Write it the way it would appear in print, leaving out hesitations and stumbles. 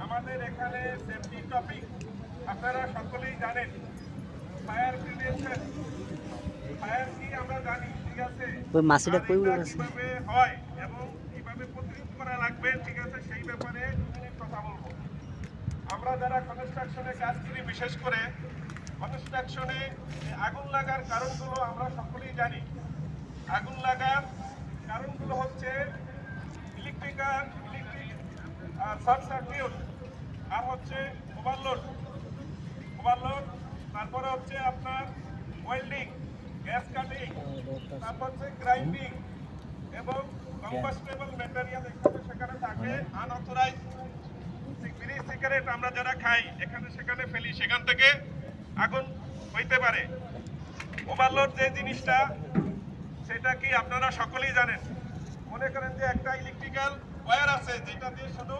আমাদের এখানে safety topic আপনারা সকলেই জানেন। ফায়ার প্রিভেনশন, ফায়ার কি আমরা জানি, ঠিক আছে, ওই মাসিটা কই উড়ে গেছে? কিভাবে হয় এবং কিভাবে প্রতিরোধ করা লাগবে, ঠিক আছে, সেই ব্যাপারে 2 মিনিট কথা বলবো। আমরা যারা কনস্ট্রাকশনে কাজ করি, বিশেষ করে কনস্ট্রাকশনে আগুন লাগার কারণগুলো আমরা সকলেই জানি। আগুন লাগার কারণগুলো হচ্ছে ইলেকট্রিক শর্ট সার্কিট, আর হচ্ছে ওভারলোড, তারপরে হচ্ছে আপনার ওয়েল্ডিং, গ্যাস কাটিং, তারপর হচ্ছে গ্রাইন্ডিং এবং কম্বাস্টেবল ম্যাটেরিয়াল এখানে সেখানে থাকে। আনঅথরাইজ বিড়ি সিগারেট আমরা যারা খাই এখানে সেখানে ফেলি, সেখান থেকে আগুন হইতে পারে। ওভারলোড যে জিনিসটা, সেটা কি আপনারা সকলেই জানেন। মনে করেন যে একটা ইলেকট্রিক্যাল ওয়্যার আছে যেটা দিয়ে শুধু